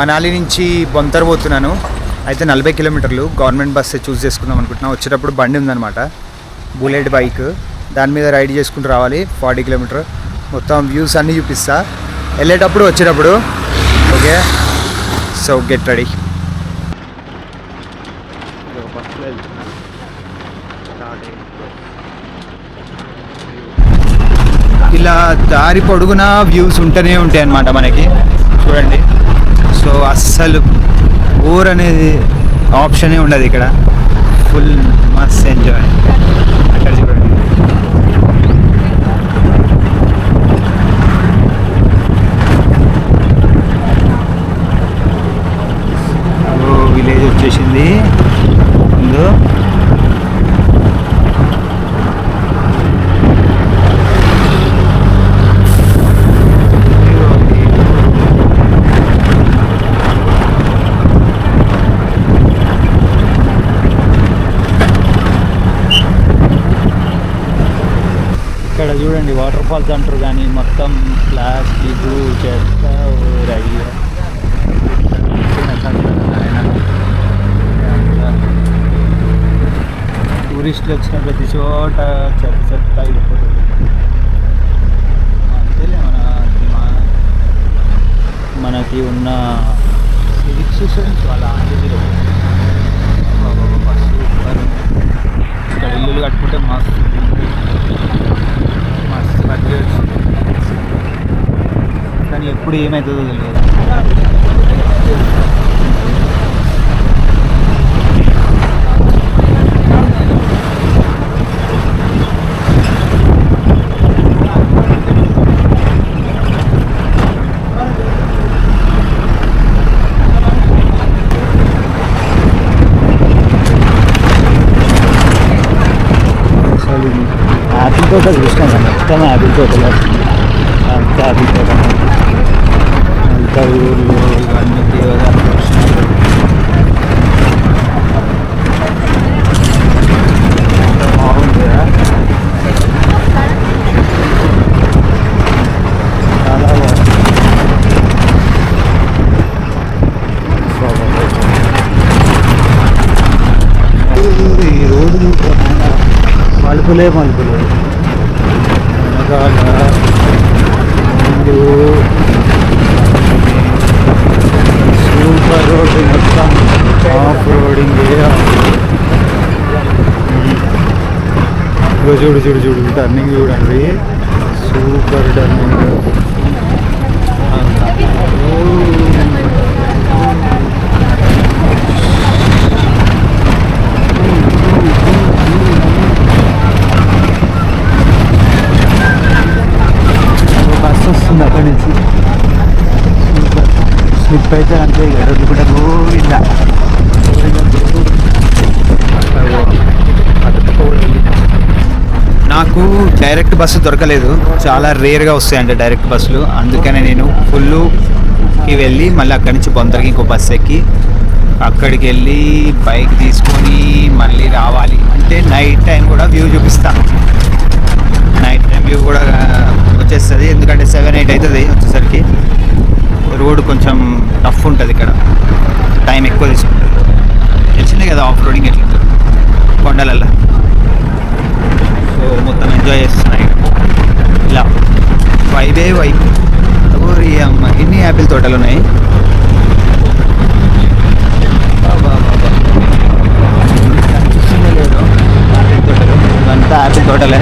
మనాలి నుంచి బొంతర్ పోతున్నాను. అయితే 40 కిలోమీటర్లు గవర్నమెంట్ బస్సే చూస్ చేసుకుందాం అనుకుంటున్నాను. వచ్చేటప్పుడు బండి ఉందన్నమాట, బుల్లెట్ బైక్, దాని మీద రైడ్ చేసుకుంటూ రావాలి. 40 కిలోమీటర్ మొత్తం వ్యూస్ అన్నీ చూపిస్తా వెళ్ళేటప్పుడు వచ్చేటప్పుడు. Okay, so get ready. ఇలా దారి పొడుగున వ్యూస్ ఉంటూనే ఉంటాయి అన్నమాట మనకి, చూడండి. సో అస్సలు బోర్ అనేది ఆప్షనే ఉండదు ఇక్కడ, ఫుల్ మస్త్ ఎంజాయ్. అక్కడ చూడండి, విలేజ్ వచ్చేసింది ముందు. ఇక్కడ చూడండి వాటర్ ఫాల్స్ అంటారు కానీ మొత్తం ప్లాస్టిక్ చెత్త టూరిస్టులు వచ్చిన ప్రతి చోట చెత్త చెత్త అయిపోతుంది. అంతేలే మనకి ఉన్న సివిక్ సెన్స్ వాళ్ళ ఆంధ్రలో సూపర్. ఇక్కడ ఇల్లులు కట్టుకుంటే మస్తు మస్తు బడ్జెట్, కానీ ఎప్పుడు ఏమవుతుందో తెలియదు. యాపిల్ తోట చూసినాను, మొత్తం యాపిల్ తోటలో, అంతా యాపిల్ తోట, అంతా ఊళ్ళు ఇవన్నీ దేవదారు చూసినారు. బాగుంది కదా, చాలా బాగుంది. ఈ రోడ్డు మలుపులే మలుపులు, వెనకాల సూపర్ రోడ్డు, మొత్తం ఆఫ్ రోడింగ్. చూడు చూడు చూడు టర్నింగ్ చూడండి, సూపర్ టర్నింగ్. బస్సు వస్తుంది అక్కడి నుంచి, స్లిప్ అయితే అంతే రోడ్డు కూడా గోవిందా. నాకు డైరెక్ట్ బస్సు దొరకలేదు, చాలా రేర్గా వస్తాయంట డైరెక్ట్ బస్సులు. అందుకనే నేను ఫుల్లుకి వెళ్ళి మళ్ళీ అక్కడి నుంచి బొంతరకి ఇంకో బస్సు ఎక్కి అక్కడికి వెళ్ళి బైక్ తీసుకొని మళ్ళీ రావాలి. అంటే నైట్ టైం కూడా వ్యూ చూపిస్తా, నైట్ టైం వ్యూ కూడా వచ్చేస్తుంది. ఎందుకంటే 7-8 అవుతుంది వచ్చేసరికి. రోడ్డు కొంచెం టఫ్ ఉంటుంది ఇక్కడ, టైం ఎక్కువ తీసుకుంటుంది. తెలిసిందే కదా ఆఫ్ రోడింగ్ ఎట్లా కొండలల్లో. సో మొత్తం ఎంజాయ్ చేస్తున్నాయి ఇలా, వైబే వైబ్. అమ్మ ఎన్ని యాపిల్ తోటలు ఉన్నాయి, కనిపిస్తుందో లేదో యాపిల్ తోటలు, ఇవంతా యాపిల్ తోటలే.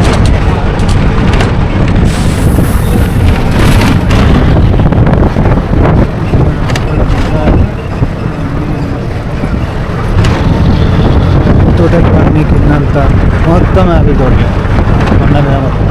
తోటలు అన్నీ కిందంతా మొత్తం యాపిల్ తోటలే, కొండ మీద మొత్తం.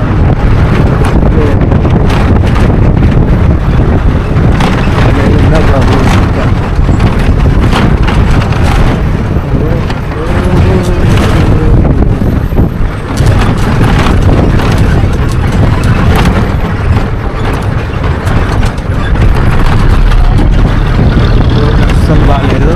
అస్సలు బాగాలేదు.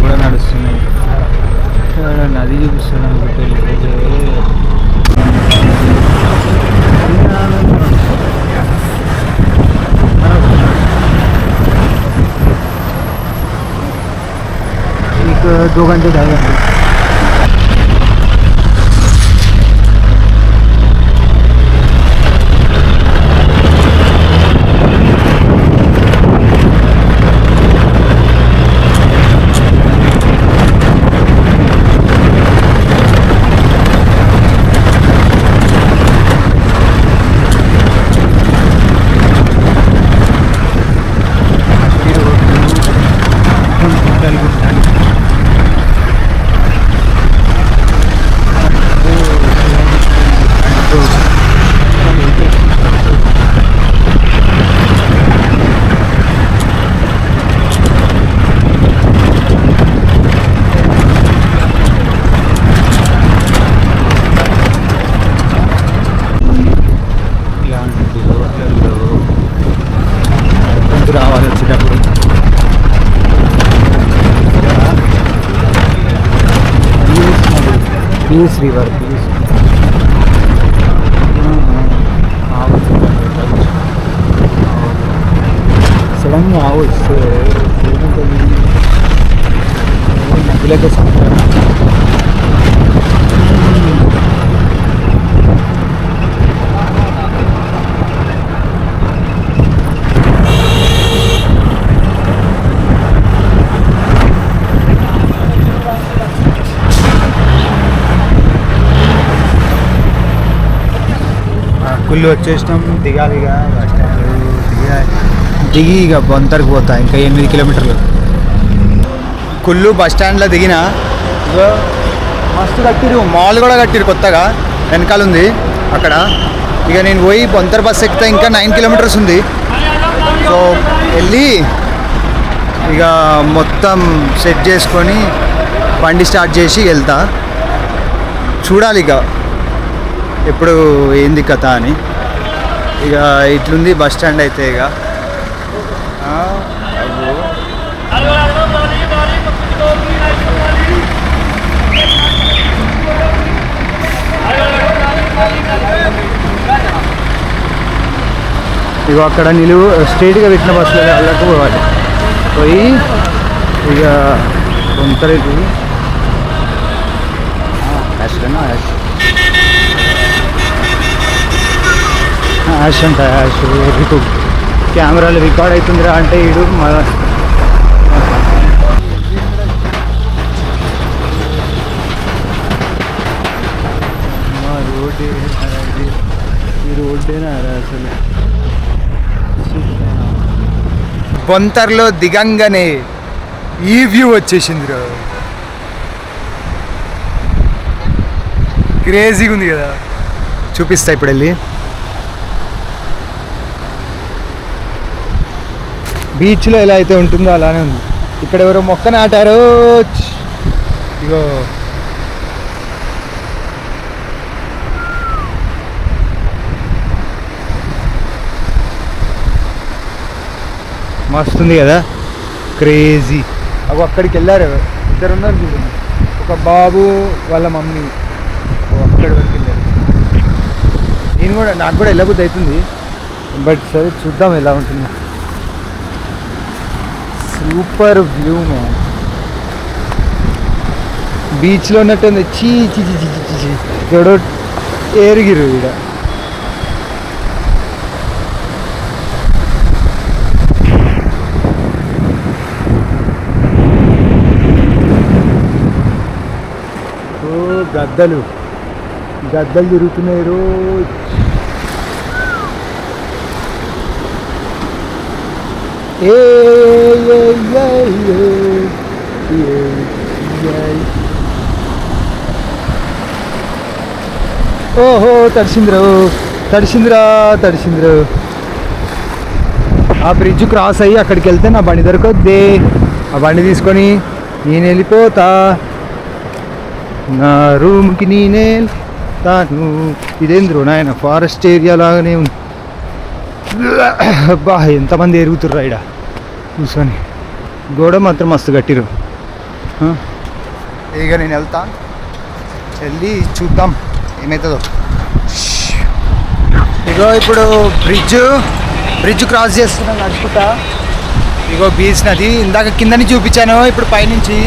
కూడా నడుస్తున్నాయి. నది చూపిస్తున్నాను एक 2 घंटे 2.5 घंटे రావాలి వచ్చేటప్పుడు. పీస్ రివర్ సడన్గా ఆవచ్చు నదిలోకి కుళ్ళు వచ్చేసినాం. దిగాలి ఇక బస్ స్టాండ్ దిగి ఇక బొంతరికి పోతా. ఇంకా 8 కిలోమీటర్లు. కుళ్ళు బస్ స్టాండ్లో దిగిన మస్తు కట్టిరు. మాల్ కూడా కట్టిరు కొత్తగా, వెనకాల ఉంది అక్కడ. ఇక నేను పోయి బొంతర్ బస్ ఎక్కితే ఇంకా 9 కిలోమీటర్స్ ఉంది. సో వెళ్ళి ఇక మొత్తం సెట్ చేసుకొని బండి స్టార్ట్ చేసి వెళ్తా. చూడాలి ఇక ఎప్పుడు ఏంది కథ అని. ఇక ఇట్లుంది బస్ స్టాండ్ అయితే. ఇక ఇక అక్కడ నిలువు స్ట్రైట్గా పెట్టిన బస్సులో వాళ్ళకు పోవాలి. పోయి ఇక కొంతరేపు యాష్ అంట. యాష్ రికు కెమెరాలో రికార్డ్ అవుతుందిరా అంటే ఇడు మా రోడ్డే ఈ రోడ్డేనా అసలు. బొంతర్లో దిగంగానే ఈ వ్యూ వచ్చేసింది రా. క్రేజీగా ఉంది కదా. చూపిస్తా ఇప్పుడు వెళ్ళి. బీచ్లో ఎలా అయితే ఉంటుందో అలానే ఉంది. ఇక్కడ ఎవరో మొక్క నాటారో. ఇగో మస్తుంది కదా, క్రేజీ. అవి అక్కడికి వెళ్ళారు, 2 ఉన్నారు చూడండి. ఒక బాబు వాళ్ళ మమ్మీ అక్కడి వరకు వెళ్ళారు. నేను కూడా, నాకు కూడా వెళ్ళబుద్ధి అవుతుంది. బట్ సరే చూద్దాం ఎలా ఉంటుందో. Super view man. బీచ్లో ఉన్నట్టుంది. చీ చీ చీ చీ చీ చీ ఎవడో ఏరిగిరు ఇక్కడ. ఓ గద్దలు గద్దలు తిరుగుతున్నాయి రోజు. ఓహో తడిసిందిరా తడిసిందిరా తడిసిందిరా. ఆ బ్రిడ్జ్ క్రాస్ అయ్యి అక్కడికి వెళ్తే నా బండి దొరకొద్ది. ఆ బండి తీసుకొని నేను వెళ్ళిపోతా నా రూమ్కి. నేనే తాను. ఇదేంద్రో నాయన ఫారెస్ట్ ఏరియా లాగానే ఉంది. అబ్బా ఎంతమంది ఎరుగుతుర్రా ఇక్కడ కూర్చొని. గోడ మాత్రం మస్తు కట్టిరు. ఇక నేను వెళ్తా, వెళ్ళి చూద్దాం ఏమవుతుందో. ఇగో ఇప్పుడు బ్రిడ్జ్ క్రాస్ చేస్తున్నాను నడుచుకుంటా. ఇగో బీచ్ నది, ఇందాక కిందని చూపించాను, ఇప్పుడు పైనుంచి.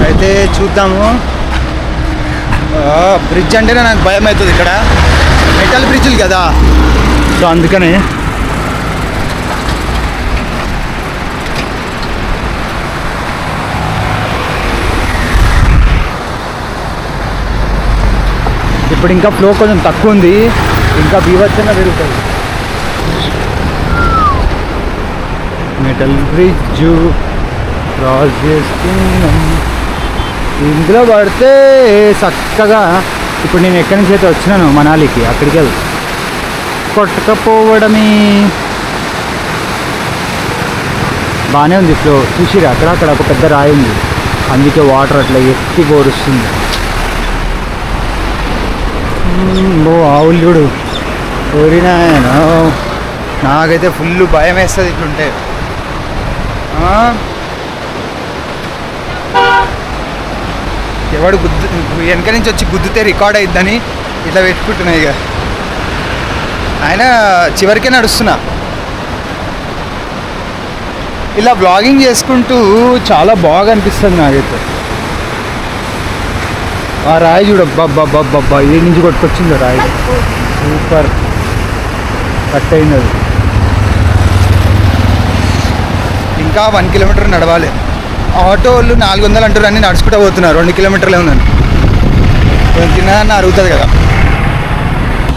అయితే చూద్దాము. బ్రిడ్జ్ అంటేనే నాకు భయం అవుతుంది, ఇక్కడ మెటల్ బ్రిడ్జ్లు కదా, సో అందుకనే. ఇప్పుడు ఇంకా ఫ్లో కొంచెం తక్కువ ఉంది, ఇంకా బీభత్సంగా పెరుగుతుంది. మెటల్ బ్రిడ్జ్ క్రాస్ చేస్తున్నాం, ఇందులో పడితే చక్కగా. ఇప్పుడు నేను ఎక్కడి నుంచి అయితే వచ్చినాను మనాలికి, అక్కడికి వెళ్ళి కొట్టకపోవడమే. బాగానే ఉంది ఫ్లో, చూసిరా అక్కడ ఒక పెద్ద రాయి ఉంది, అందుకే వాటర్ అట్లా ఎత్తి పోరుస్తుంది. ఆవులు చూడు, కోరినా. నాకైతే ఫుల్ భయం వేస్తుంది ఇట్లుంటే. ఎవడు వెనక నుంచి వచ్చి గుద్దితే రికార్డ్ అయిద్దని ఇట్లా పెట్టుకుంటున్నాయి. ఇక ఆయన చివరికే నడుస్తున్నా, ఇలా బ్లాగింగ్ చేసుకుంటూ చాలా బాగా అనిపిస్తుంది నాకైతే. ఆ రాయి చూడ, అబ్బా ఏ నుంచి కొట్టుకొచ్చిందో రాయి, సూపర్ కట్ అయింది అది. ఇంకా 1 కిలోమీటర్ నడవాలి. ఆటో వాళ్ళు 400 అంటారు, అన్నీ నడుచుకుంటూ పోతున్నారు. 2 కిలోమీటర్లే ఉందని తిన్నదన్న అరుగుతుంది కదా.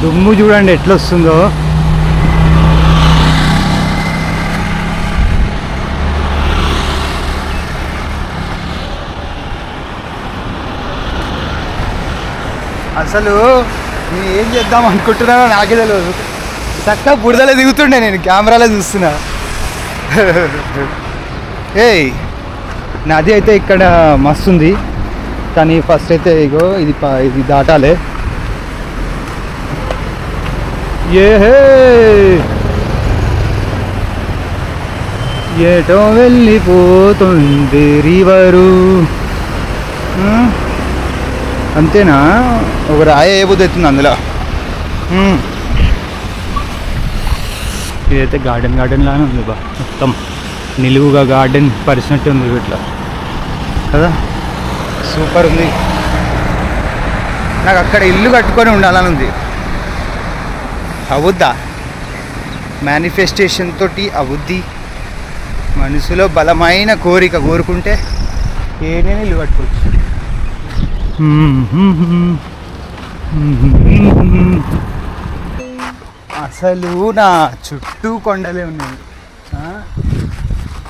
దుమ్ము చూడండి ఎట్లా వస్తుందో. అసలు నేను ఏం చేద్దాం అనుకుంటున్నానో నాకే తెలియదు. చక్కగా బురదలో దిగుతుండే, నేను కెమెరాలో చూస్తున్నా. ఏయ్ నది అయితే ఇక్కడ మస్తు ఉంది, కానీ ఫస్ట్ అయితే ఇగో ఇది దాటాలి. ఏటో వెళ్ళిపోతుంది రివరు. అంతేనా, ఒక రాయి ఏ బుద్ధి అవుతుంది అందులో. ఇదైతే గార్డెన్ లానే ఉంది బా, మొత్తం నిలువుగా గార్డెన్ పరిచినట్టు ఉంది ఇట్లా కదా, సూపర్ ఉంది. నాకు అక్కడ ఇల్లు కట్టుకొని ఉండాలని ఉంది. అవుద్దా? మేనిఫెస్టేషన్ తోటి అవుద్ది. మనసులో బలమైన కోరిక కోరుకుంటే ఏదైనా ఇల్లు కట్టుకోవచ్చు. అసలు నా చుట్టూ కొండలే ఉన్నాయి.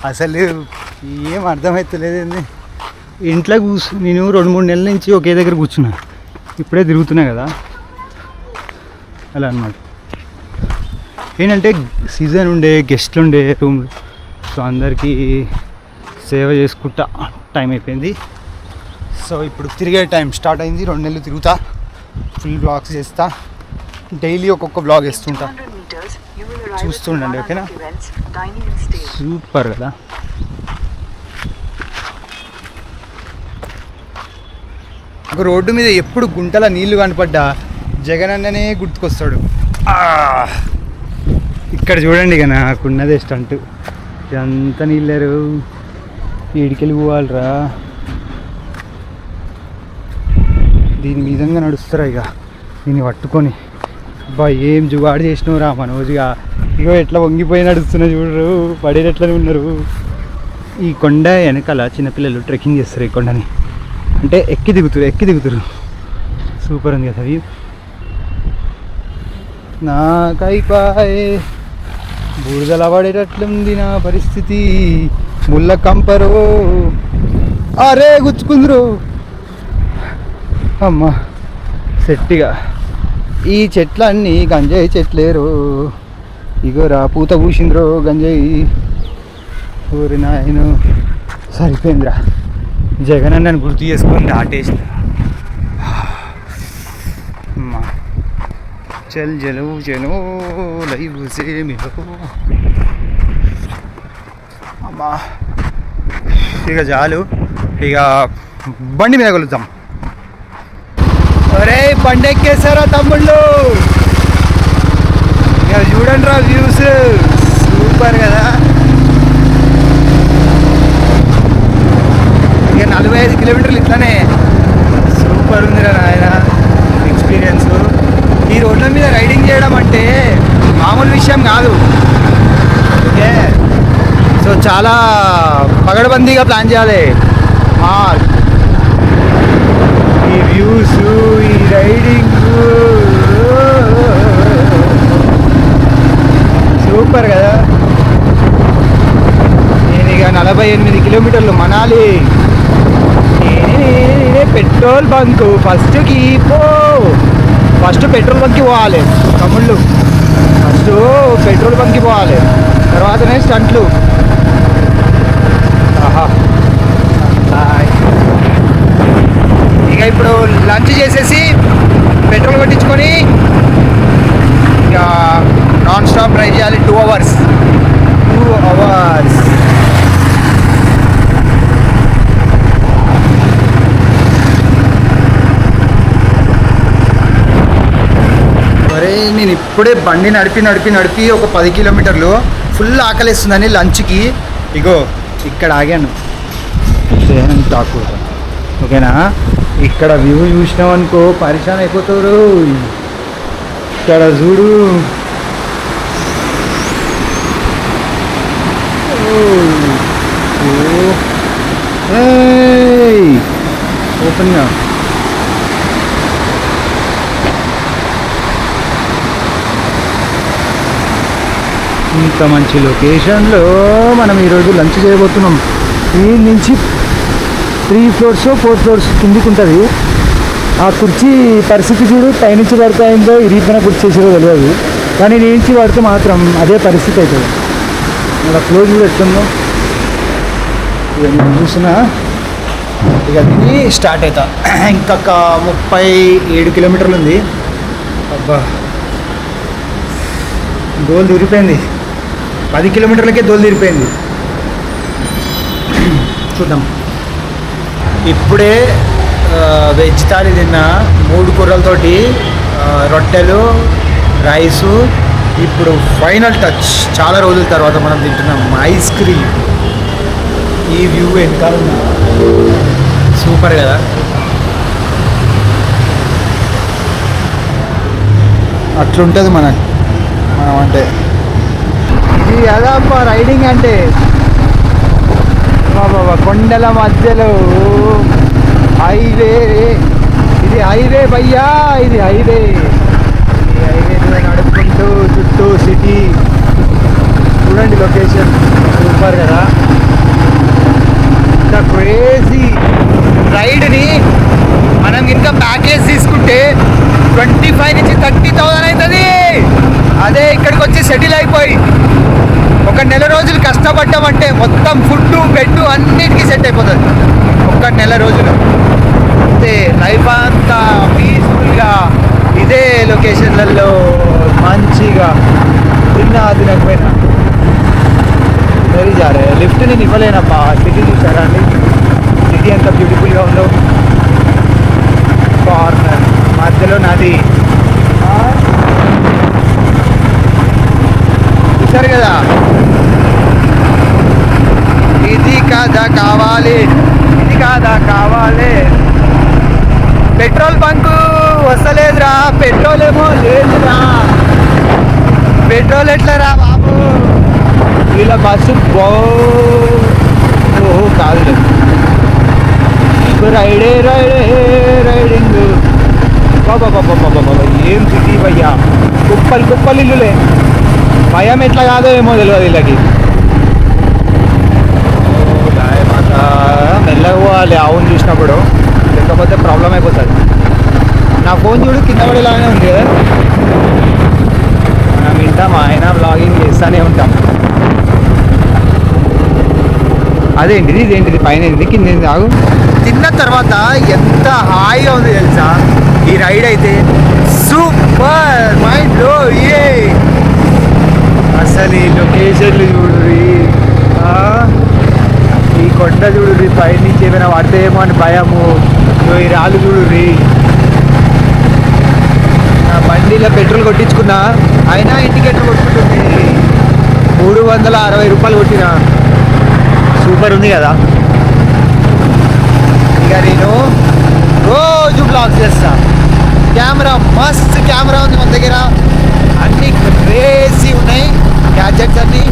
అసలు ఏం అర్థమవుతలేదు. ఇంట్లో నేను 2-3 నెలల నుంచి ఒకే దగ్గర కూర్చున్నా, ఇప్పుడే తిరుగుతున్నా కదా అలా అన్నమాట. ఏంటంటే సీజన్ ఉండే, గెస్ట్లు ఉండే రూమ్, సో అందరికీ సేవ చేసుకుంటా టైం అయిపోయింది. సో ఇప్పుడు తిరిగే టైం స్టార్ట్ అయింది. 2 నెలలు తిరుగుతా, ఫుల్ బ్లాగ్స్ చేస్తా, డైలీ ఒక్కొక్క బ్లాగ్ వేస్తుంటా, చూస్తుండండి. ఓకేనా, సూపర్ కదా. ఒక రోడ్డు మీద ఎప్పుడు గుంటల నీళ్లు కనపడ్డా జగన్ అన్ననే గుర్తుకొస్తాడు. ఇక్కడ చూడండి ఇక నాకున్నదే స్టంట్, ఇదంతా నీళ్ళారు, ఈడికెళ్ళి పోవాలరా. దీని విధంగా నడుస్తారా ఇక దీన్ని పట్టుకొని. అబ్బా ఏం జుగాడు చేసినావు రా మనోజుగా. ఇగో ఎట్లా వంగిపోయి నడుస్తున్నా చూడరు, పడేటట్లనే ఉన్నారు. ఈ కొండ వెనకాల చిన్నపిల్లలు ట్రెక్కింగ్ చేస్తారు. ఈ కొండని అంటే ఎక్కి దిగుతారు. సూపర్ ఉంది కదా వ్యూ. నాకైపాయే బురదలా పడేటట్లుంది నా పరిస్థితి. ముళ్ళ కంపరో, అరే గుచ్చుకుందరు అమ్మా. సెట్టిగా ఈ చెట్లన్నీ గంజాయి చెట్లేరు. ఇగోరా పూత పూసింద్రో గంజాయి. ఊరి నాయన సరిపోయిందిరా. జగన్ అన్నని గుర్తు చేసుకొని దాటేసిన. అమ్మా చల్ జలో లైవ్ సే మిలో. అమ్మా ఇక చాలు, ఇక బండి మీద కలుద్దాం. ఒరే బండి ఎక్కేసారా తమ్ముళ్ళు, ఇక చూడండి రా వ్యూస్, సూపర్ కదా. ఇక 45 కిలోమీటర్లు ఇట్లానే సూపర్ ఉందిరా నాయన ఎక్స్పీరియన్స్. ఈ రోడ్ల మీద రైడింగ్ చేయడం అంటే మామూలు విషయం కాదు. ఓకే, సో చాలా పగడబందీగా ప్లాన్ చేయాలి. ఈ వ్యూస్, ఈ రైడింగ్ సూపర్ కదా. నేను ఇక 48 కిలోమీటర్లు మనాలి. నేనే పెట్రోల్ బంక్ ఫస్ట్కి ఫస్ట్ పెట్రోల్ బంక్కి పోవాలి తమ్ముళ్ళు. ఫస్ట్ పెట్రోల్ బంక్కి పోవాలి, తర్వాతనే స్టంట్లు. ఆహా, ఇక ఇప్పుడు లంచ్ చేసేసి పెట్రోల్ కొట్టించుకొని ఇక నాన్ స్టాప్ డ్రైవ్ చేయాలి 2 hours. మరి నేను ఇప్పుడే బండి నడిపి ఒక 10 కిలోమీటర్లు ఫుల్ ఆకలిస్తుందని లంచ్కి ఇగో ఇక్కడ ఆగాను. తాకు ఓకేనా, ఇక్కడ వ్యూ చూసినాం అనుకో పరిశాన్ అయిపోతాడు. ఇక్కడ చూడు, ఓపెన్గా ఇంత మంచి లొకేషన్లో మనం ఈరోజు లంచ్ చేయబోతున్నాం. ఈ నుంచి 3 floors 4 floors కిందికి ఉంటుంది. ఆ కుర్చీ పరిస్థితి చూడు, పైనుంచి పడతాయిందో ఇరిగిపోయిన కుర్చీ చేసేదో తెలియదు, కానీ నుంచి పడితే మాత్రం అదే పరిస్థితి అవుతుంది. అలా ఫ్లోర్ చూడు ఎట్లుందో. ఇక నేను చూసిన ఇక తిని స్టార్ట్ అవుతా. ఇంకొక 37 కిలోమీటర్లు ఉంది. అబ్బా, దోలు తీరిపోయింది. 10 కిలోమీటర్లకే దోలు తీరిపోయింది. చూద్దాం. ఇప్పుడే వెజ్ థాలీ తిన్నా, 3 కూరలతోటి, రొట్టెలు, రైసు. ఇప్పుడు ఫైనల్ టచ్, చాలా రోజుల తర్వాత మనం తింటున్నాం ఐస్ క్రీమ్. ఈ వ్యూ వెనకాల సూపర్ కదా. అట్లుంటుంది మనం అంటే. ఇది అదమ్మా రైడింగ్ అంటే. బాబా కొండల మధ్యలో హైవే, ఇది హైవే భయ్యా, ఇది హైవే. ఈ హైవే మీద నడుపుకుంటూ చుట్టూ సిటీ చూడండి, లొకేషన్ సూపర్ కదా. ఇంకా క్రేజీ రైడ్ని మనం ఇంకా ప్యాకేజ్ తీసుకుంటే 25 నుంచి 30,000 అవుతుంది. అదే ఇక్కడికి వచ్చి సెటిల్ అయిపోయి ఒక నెల రోజులు కష్టపడ్డామంటే మొత్తం ఫుడ్, బెడ్ అన్నిటికీ సెట్ అయిపోతుంది ఒక నెల రోజులు. అంతే, లైఫ్ అంతా పీస్ఫుల్గా ఇదే లొకేషన్లలో మంచిగా తినకపోయినా. వెరీ జారే. లిఫ్ట్ నేను ఇవ్వలేనమ్మా. సిటీ చూసారా అండి, సిటీ ఎంత బ్యూటిఫుల్గా ఉందో. కార్నర్ మధ్యలో నాది చూసారు కదా. ఇది కాదా కావాలి, ఇది కాదా కావాలి. పెట్రోల్ బంకు వస్తలేదురా, పెట్రోల్ ఏమో లేదురా. పెట్రోల్ ఎట్లా రా బాబు. వీళ్ళ బస్సు కాదు, రైడింగ్. బాబా ఏం సిటీ భయ్యా, కుప్పలు ఇల్లులే. భయం ఎట్లా కాదో ఏమో తెలియదు వీళ్ళకి. మెల్లగా పోవాలి ఆవును చూసినప్పుడు, లేకపోతే ప్రాబ్లం అయిపోతుంది. నా ఫోన్ చూడు కింద పడేలాగానే ఉంది కదా. మనం వింటాం, ఆయన బ్లాగింగ్ చేస్తూనే ఉంటాం. ఇదేంటిది పైన కింద ఆగు. తిన్న తర్వాత ఎంత హాయిగా ఉంది తెలుసా ఈ రైడ్ అయితే. సూపర్ మైండ్లో అసలు ఈ లొకేషన్లు చూడు. కొండ చూడుర్రి, పైనుంచి ఏమైనా పడతాయేమో అని భయము. ఈ రాళ్ళు చూడుర్రి. నా బండిలో పెట్రోల్ కొట్టించుకున్నా, అయినా ఇండికేటర్ కొట్టుకుంటుంది. 360 రూపాయలు కొట్టిన. సూపర్ ఉంది కదా. ఇక నేను రోజు బ్లాగ్ చేస్తా. కెమెరా మస్త్ కెమెరా ఉంది మన దగ్గర, అన్నీ క్రేజీ ఉన్నాయి గ్యాడ్జెట్స్ అన్నీ.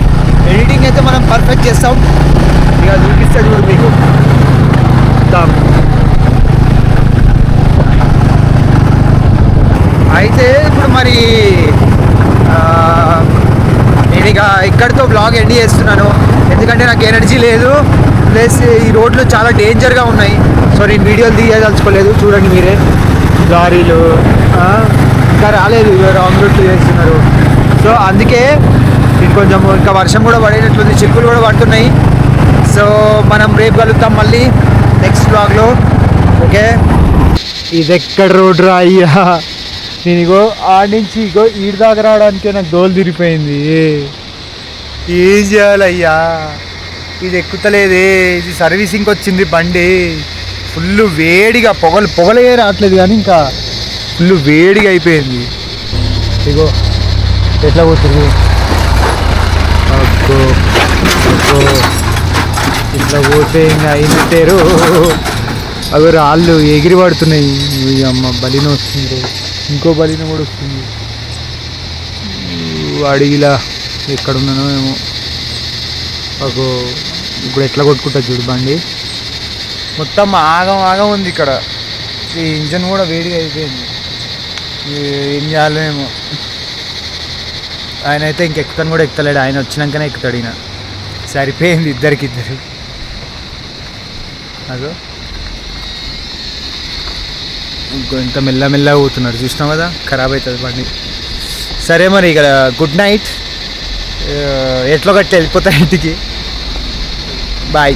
ఎడిటింగ్ అయితే మనం పర్ఫెక్ట్ చేస్తాం. ఇక చూపిస్తా చూడు మీకు. అయితే ఇప్పుడు మరి నేను ఇక ఇక్కడితో బ్లాగ్ ఎండ్ చేస్తున్నాను, ఎందుకంటే నాకు ఎనర్జీ లేదు. ప్లస్ ఈ రోడ్లు చాలా డేంజర్గా ఉన్నాయి. సో నేను వీడియోలు తీయదలుచుకోలేదు. చూడండి మీరే, లారీలు ఇంకా రాలేదు, రాంగ్ రూట్లు చేస్తున్నారు. సో అందుకే నేను కొంచెం ఇంకా వర్షం కూడా పడేటట్లుంది, చిక్కులు కూడా పడుతున్నాయి. సో మనం రేపు కలుద్దాం మళ్ళీ నెక్స్ట్ బ్లాగ్లో. ఓకే, ఇది ఎక్కడ రోడ్ రా అయ్యా. నేను ఇగో ఆడించి ఇగో ఈడు దాకా రావడానికే నాకు దోలు తిరిగిపోయింది. ఏం చేయాలయ్యా, ఇది ఎక్కుతలేదే. ఇది సర్వీసింగ్కి వచ్చింది బండి. ఫుల్ వేడిగా పొగలే రావట్లేదు, కానీ ఇంకా ఫుల్ వేడిగా అయిపోయింది. ఇగో ఎట్లా పోతుంది. అబ్బో అబ్బో, ఇట్లా పోతే ఇంకా అయినట్టేరు. అవి రాళ్ళు ఎగిరి పడుతున్నాయి. అమ్మ బలిన వస్తుంది, ఇంకో బలిన కూడా వస్తుంది. అడిగిలా ఎక్కడున్నానో ఏమో. అగో ఇప్పుడు ఎట్లా కొట్టుకుంటా చూడు బండి. మొత్తం ఆగం ఉంది ఇక్కడ. ఈ ఇంజన్ కూడా వేడిగా అయిపోయింది. ఏం చేయాలేమో. ఆయన అయితే ఇంకెక్కుతాను కూడా ఎక్కుతలేడు, ఆయన వచ్చినాకనే ఎక్కుతాడు. ఈయన సరిపోయింది ఇద్దరికిద్దరు. అదో ఇంత మెల్లమెల్లగా పోతున్నారు, చూసినాం కదా, ఖరాబ్ అవుతుంది బండి. సరే మరి ఇక్కడ గుడ్ నైట్. ఎట్లా కట్టి వెళ్ళిపోతా ఇంటికి. బాయ్.